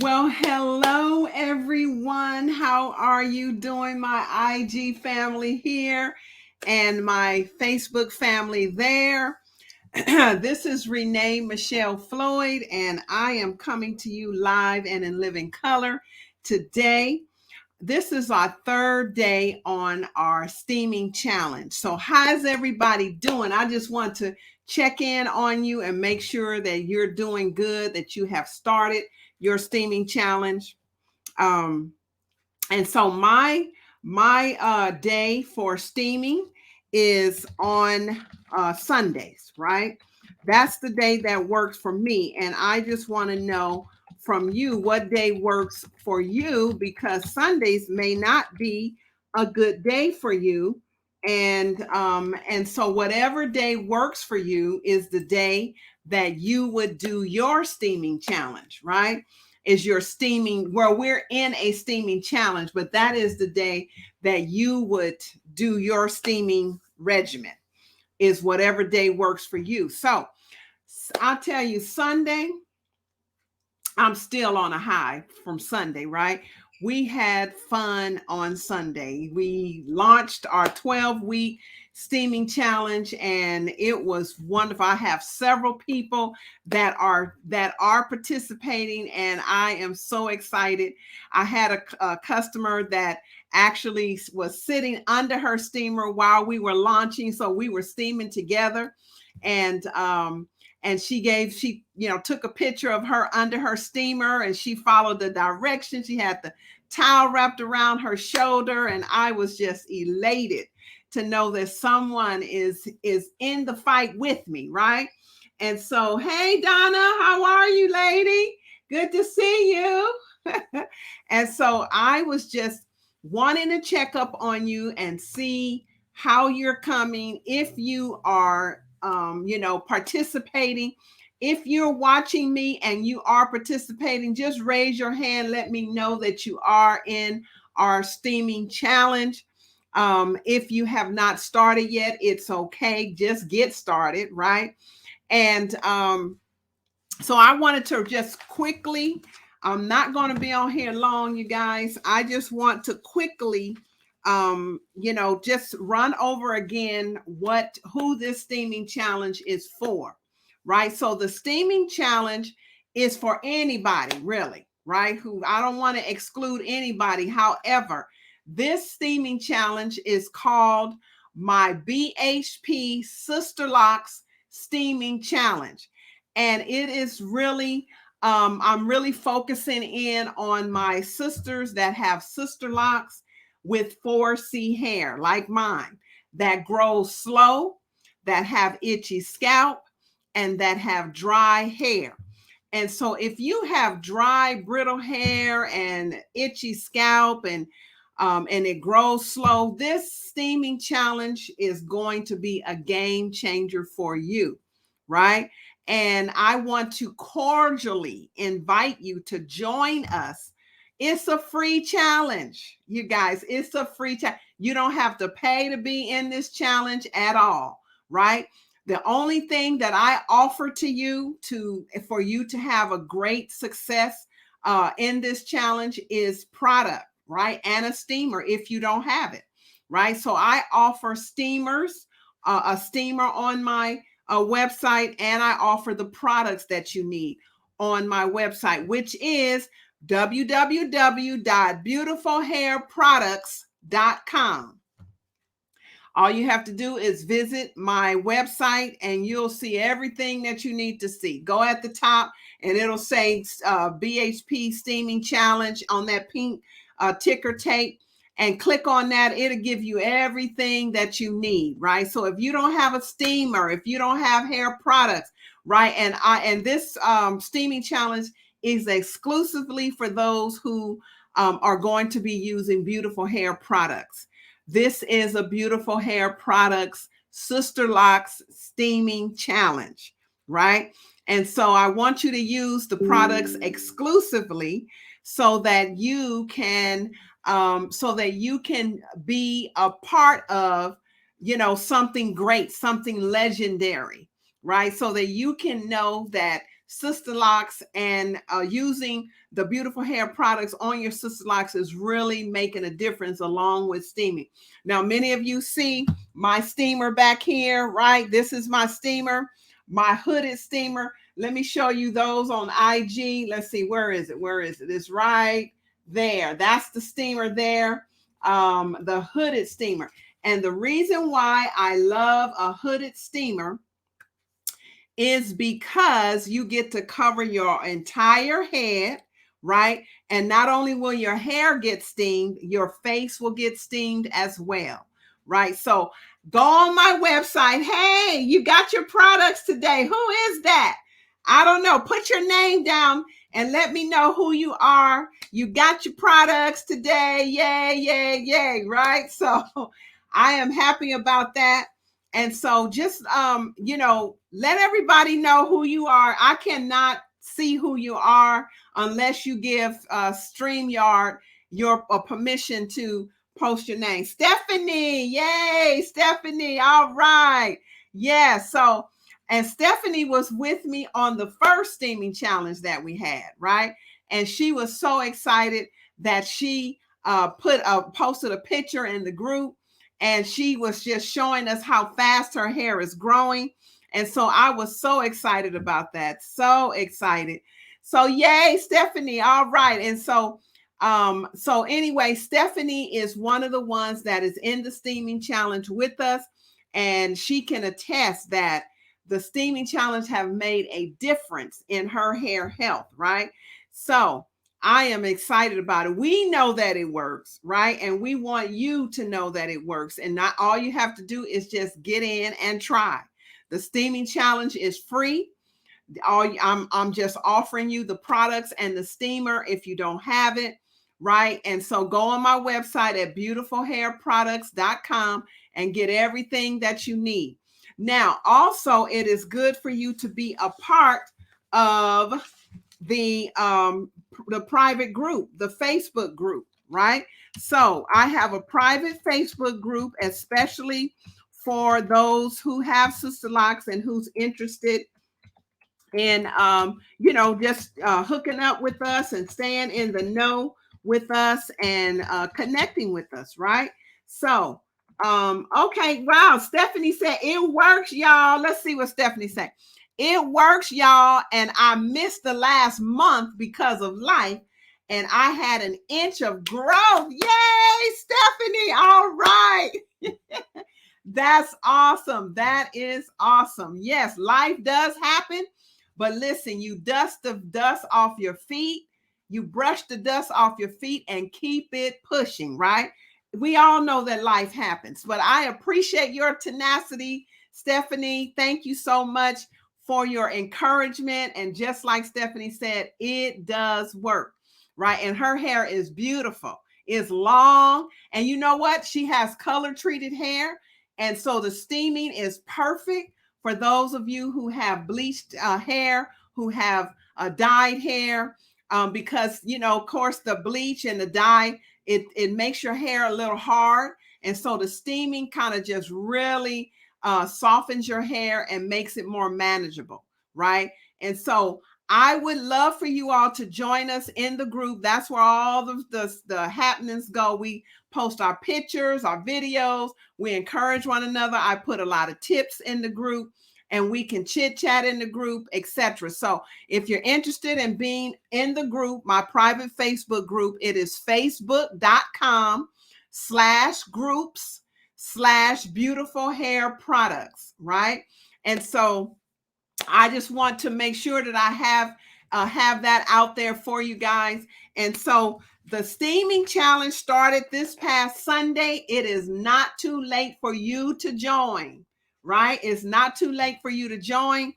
Well, hello everyone. How are you doing, my IG family here and my Facebook family there? This is Rene Michelle Floyd, and I am coming to you live and in living color today. This is our third day on our steaming challenge. So, how's everybody doing? I just want to check in on you and make sure that you're doing good, that you have started your steaming challenge. Um, and so my day for steaming is on Sundays, right? That's the day that works for me, and I just want to know from you what day works for you, because Sundays may not be a good day for you. And so whatever day works for you is the day that you would do your steaming challenge, right? Is your steaming, well, we're in a steaming challenge, but that is the day that you would do your steaming regimen, is whatever day works for you. So I'll tell you, Sunday, I'm still on a high from Sunday, right? We had fun on Sunday. We launched our 12-week steaming challenge, and it was wonderful. I have several people that are participating, and I am so excited. I had a customer that actually was sitting under her steamer while we were launching, so we were steaming together. And she took a picture of her under her steamer, and she followed the directions. She had the towel wrapped around her shoulder, and I was just elated to know that someone is in the fight with me, right? And so, hey Donna, how are you, lady? Good to see you. And so I was just wanting to check up on you and see how you're coming, if you are participating. If you're watching me and you are participating, just raise your hand. Let me know that you are in our steaming challenge. If you have not started yet, it's okay. Just get started, right? And so I wanted to just quickly, I'm not going to be on here long, you guys. I just want to quickly just run over again who this steaming challenge is for, right? So the steaming challenge is for anybody, really, right? Who, I don't want to exclude anybody. However, this steaming challenge is called my BHP Sisterlocks Steaming Challenge. And it is really, I'm really focusing in on my sisters that have sister locks with 4C hair like mine, that grows slow, that have itchy scalp, and that have dry hair. And so if you have dry, brittle hair and itchy scalp, and it grows slow, this steaming challenge is going to be a game changer for you, right? And I want to cordially invite you to join us. It's a free challenge, you guys. It's a free challenge. You don't have to pay to be in this challenge at all, right? The only thing that I offer to you for you to have a great success in this challenge is product, right? And a steamer if you don't have it, right? So I offer steamers, a steamer on my website, and I offer the products that you need on my website, which is www.beautifulhairproducts.com. All you have to do is visit my website and you'll see everything that you need to see. Go at the top and it'll say BHP Steaming Challenge on that pink ticker tape, and click on that. It'll give you everything that you need, right? So if you don't have a steamer, if you don't have hair products, right? And this steaming challenge is exclusively for those who are going to be using beautiful hair products. This is a beautiful hair products Sisterlocks Steaming Challenge, right? And so I want you to use the products exclusively so that you can be a part of, something great, something legendary, right? So that you can know that Sisterlocks, and using the beautiful hair products on your Sisterlocks is really making a difference along with steaming. Now, many of you see my steamer back here, right? This is my steamer, my hooded steamer. Let me show you those on IG. Let's see, where is it? Where is it? It's right there. That's the steamer there, the hooded steamer. And the reason why I love a hooded steamer is because you get to cover your entire head, right? And not only will your hair get steamed, your face will get steamed as well, right? So go on my website. Hey, you got your products today. Who is that? I don't know. Put your name down and let me know who you are. You got your products today. Yay, yay, yay, right? So I am happy about that. And so just let everybody know who you are. I cannot see who you are unless you give StreamYard your permission to post your name. Stephanie, yay, Stephanie. All right. Yeah. So, and Stephanie was with me on the first steaming challenge that we had, right? And she was so excited that she posted a picture in the group, and she was just showing us how fast her hair is growing. And so I was so excited about that. So excited. So yay, Stephanie. All right. And so anyway, Stephanie is one of the ones that is in the steaming challenge with us, and she can attest that the steaming challenge have made a difference in her hair health, right? So I am excited about it. We know that it works, right? And we want you to know that it works. And not all you have to do is just get in and try. The steaming challenge is free. I'm just offering you the products and the steamer if you don't have it, right? And so go on my website at beautifulhairproducts.com and get everything that you need. Now, also, it is good for you to be a part of the private group, the Facebook group, right? So I have a private Facebook group, especially for those who have Sisterlocks and who's interested in, just hooking up with us and staying in the know with us and connecting with us, right? So, okay, wow. Stephanie said it works, y'all. Let's see what Stephanie said. It works, y'all. And I missed the last month because of life, and I had an inch of growth. Yay, Stephanie. All right. That's awesome. That is awesome. Yes, life does happen. But listen, you dust the dust off your feet. You brush the dust off your feet and keep it pushing, right? We all know that life happens, but I appreciate your tenacity, Stephanie. Thank you so much for your encouragement. And just like Stephanie said, it does work, right? And her hair is beautiful. It's long. And you know what? She has color treated hair. And so the steaming is perfect for those of you who have bleached hair, who have dyed hair, because, of course, the bleach and the dye, it makes your hair a little hard. And so the steaming kind of just really softens your hair and makes it more manageable, right? And so I would love for you all to join us in the group. That's where all the happenings go. We post our pictures, our videos. We encourage one another. I put a lot of tips in the group, and we can chit chat in the group, etc. So if you're interested in being in the group, my private Facebook group, it is facebook.com/groups/beautiful hair products, right? And so I just want to make sure that I have that out there for you guys. And so the steaming challenge started this past Sunday. It is not too late for you to join, right? It's not too late for you to join.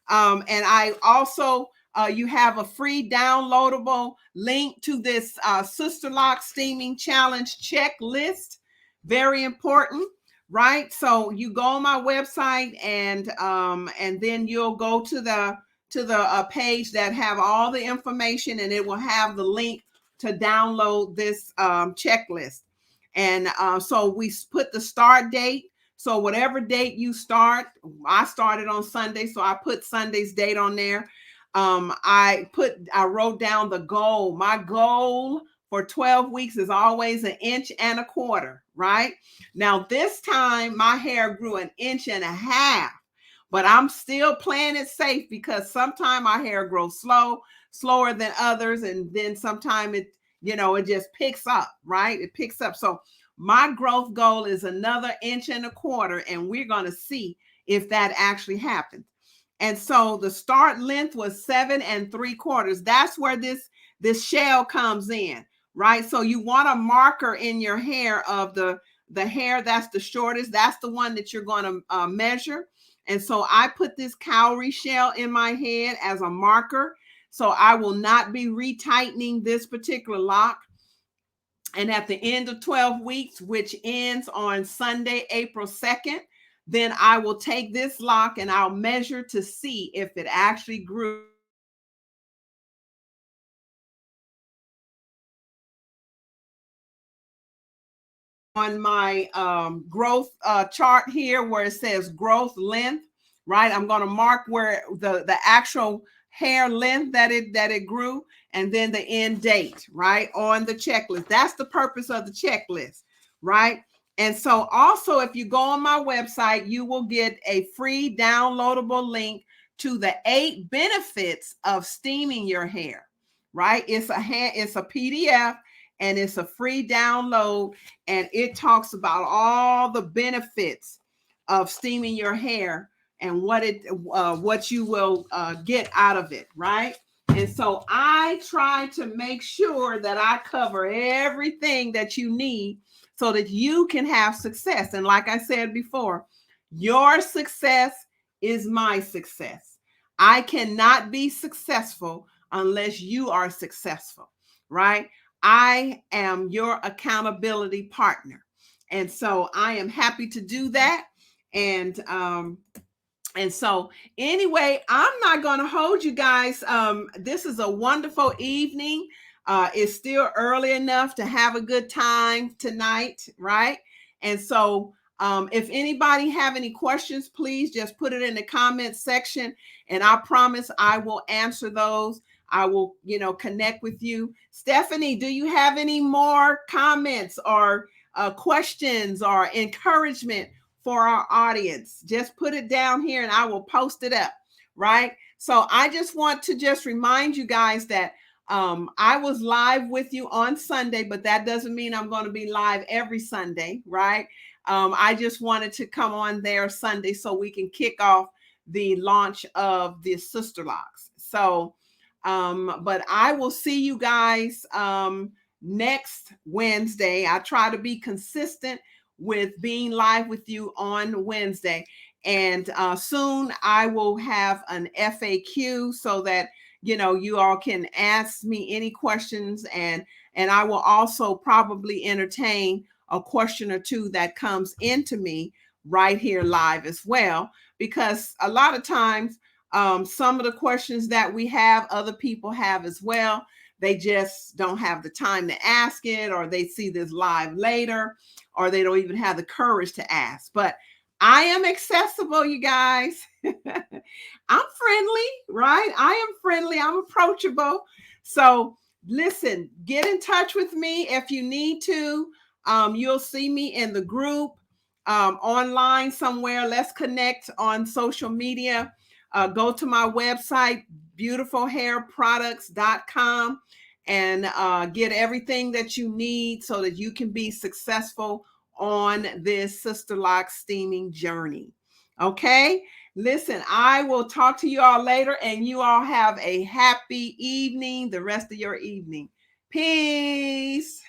And I also, you have a free downloadable link to this Sisterlocks Steaming Challenge checklist. Very important. Right. So you go on my website and then you'll go to the page that have all the information, and it will have the link to download this checklist. And so we put the start date. So whatever date you start, I started on Sunday, so I put Sunday's date on there. I wrote down the goal. My goal for 12 weeks is always 1.25 inches, right? Now this time my hair grew 1.5 inches, but I'm still playing it safe because sometimes my hair grows slower than others, and then sometimes it just picks up, right? It picks up. So my growth goal is another 1.25 inches, and we're going to see if that actually happens. And so the start length was 7 3/4. That's where this shell comes in, right? So you want a marker in your hair of the hair that's the shortest. That's the one that you're going to measure. And so I put this cowrie shell in my head as a marker. So I will not be retightening this particular lock. And at the end of 12 weeks, which ends on Sunday, April 2nd, then I will take this lock and I'll measure to see if it actually grew on my growth chart here where it says growth length, right? I'm going to mark where the actual hair length that it grew, and then the end date, right, on the checklist. That's the purpose of the checklist, right? And so also, if you go on my website, you will get a free downloadable link to the 8 benefits of steaming your hair, right? It's a PDF, and it's a free download, and it talks about all the benefits of steaming your hair and what you will get out of it, right? And so I try to make sure that I cover everything that you need so that you can have success. And like I said before, your success is my success. I cannot be successful unless you are successful, right? I am your accountability partner. And so I am happy to do that. And so anyway, I'm not going to hold you guys. This is a wonderful evening. It's still early enough to have a good time tonight, right? And so if anybody have any questions, please just put it in the comment section, and I promise I will answer those. I will, connect with you. Stephanie, do you have any more comments or questions or encouragement for our audience? Just put it down here and I will post it up, right? So I just want to just remind you guys that I was live with you on Sunday, but that doesn't mean I'm going to be live every Sunday, right? I just wanted to come on there Sunday so we can kick off the launch of the Sisterlocks. So, but I will see you guys next Wednesday. I try to be consistent with being live with you on Wednesday. And soon I will have an FAQ so that you all can ask me any questions, and I will also probably entertain a question or two that comes into me right here live as well, because a lot of times some of the questions that we have, other people have as well. They just don't have the time to ask it, or they see this live later, or they don't even have the courage to ask. But I am accessible, you guys. I'm friendly, right? I am friendly. I'm approachable. So listen, get in touch with me if you need to. You'll see me in the group online somewhere. Let's connect on social media. Go to my website, beautifulhairproducts.com, and get everything that you need so that you can be successful on this Sisterlocks steaming journey. Okay? Listen, I will talk to you all later, and you all have a happy evening, the rest of your evening. Peace.